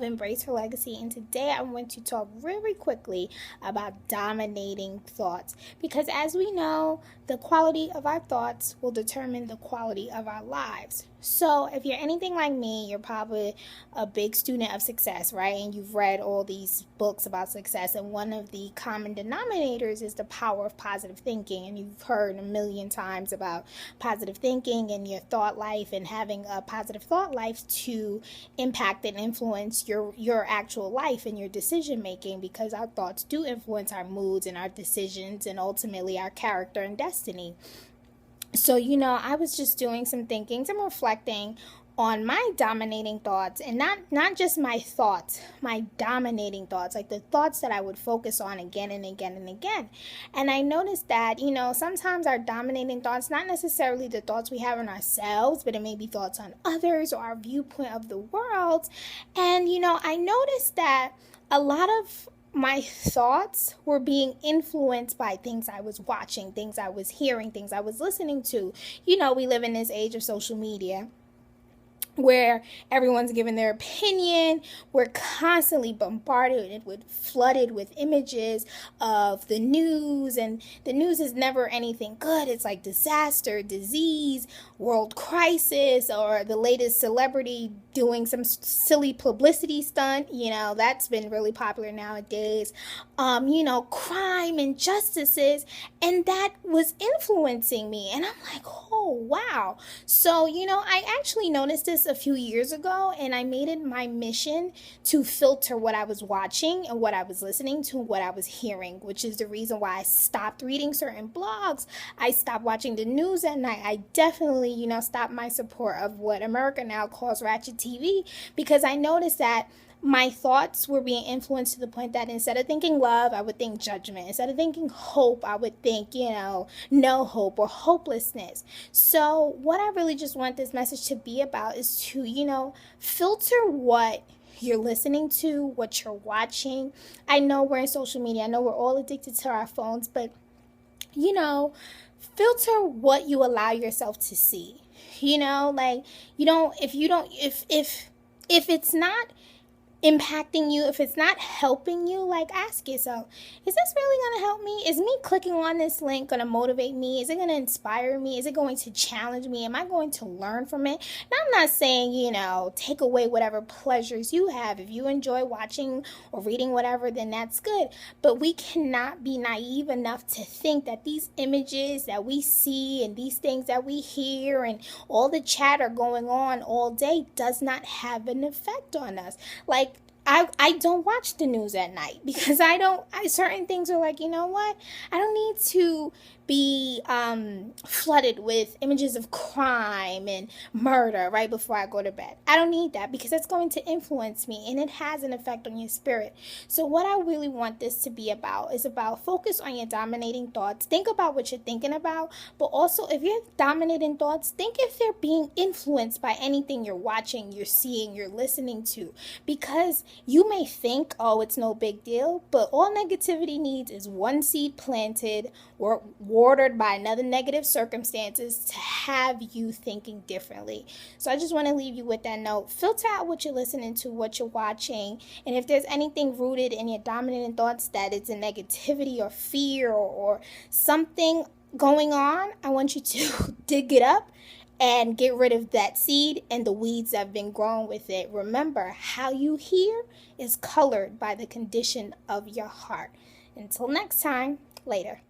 of Embrace Her Legacy, and today I'm going to talk really quickly about dominating thoughts. Because as we know, the quality of our thoughts will determine the quality of our lives. So if you're anything like me, you're probably a big student of success, right? And you've read all these books about success, and one of the common denominators is the power of positive thinking. And you've heard a million times about positive thinking and your thought life, and having a positive thought life to impact and influence your actual life and your decision making, because our thoughts do influence our moods and our decisions and ultimately our character and destiny. So, I was just doing some thinking, some reflecting on my dominating thoughts, and not just my thoughts, my dominating thoughts, like the thoughts that I would focus on again and again and again. And I noticed that, sometimes our dominating thoughts, not necessarily the thoughts we have in ourselves, but it may be thoughts on others or our viewpoint of the world. And, I noticed that a lot of my thoughts were being influenced by things I was watching, things I was hearing, things I was listening to. We live in this age of social media where everyone's giving their opinion. We're constantly bombarded with, flooded with images of the news, and the news is never anything good. It's like disaster, disease, world crisis, or the latest celebrity doing some silly publicity stunt. That's been really popular nowadays. Crime, injustices, and that was influencing me. And I'm like, oh, wow. So, I actually noticed this a few years ago, and I made it my mission to filter what I was watching and what I was listening to and what I was hearing, which is the reason why I stopped reading certain blogs. I stopped watching the news at night. I definitely, stopped my support of what America now calls ratchet TV, because I noticed that my thoughts were being influenced to the point that instead of thinking love, I would think judgment. Instead of thinking hope, I would think, no hope or hopelessness. So what I really just want this message to be about is to, filter what you're listening to, what you're watching. I know we're in social media. I know we're all addicted to our phones, but, filter what you allow yourself to see. If it's not impacting you, if it's not helping you, ask yourself, is this really going to help me? Is me clicking on this link going to motivate me? Is it going to inspire me? Is it going to challenge me? Am I going to learn from it? Now, I'm not saying, take away whatever pleasures you have. If you enjoy watching or reading whatever, then that's good. But we cannot be naive enough to think that these images that we see and these things that we hear and all the chatter going on all day does not have an effect on us. I don't watch the news at night, because certain things are like, what? I don't need to be flooded with images of crime and murder right before I go to bed. I don't need that, because that's going to influence me, and it has an effect on your spirit. So what I really want this to be about is about focus on your dominating thoughts. Think about what you're thinking about, but also if you have dominating thoughts, think if they're being influenced by anything you're watching, you're seeing, you're listening to. Because you may think, oh, it's no big deal, but all negativity needs is one seed planted or watered by another negative circumstances to have you thinking differently. So I just want to leave you with that note. Filter out what you're listening to, what you're watching, and if there's anything rooted in your dominant thoughts that it's a negativity or fear or something going on, I want you to dig it up and get rid of that seed and the weeds that have been grown with it. Remember, how you hear is colored by the condition of your heart. Until next time, later.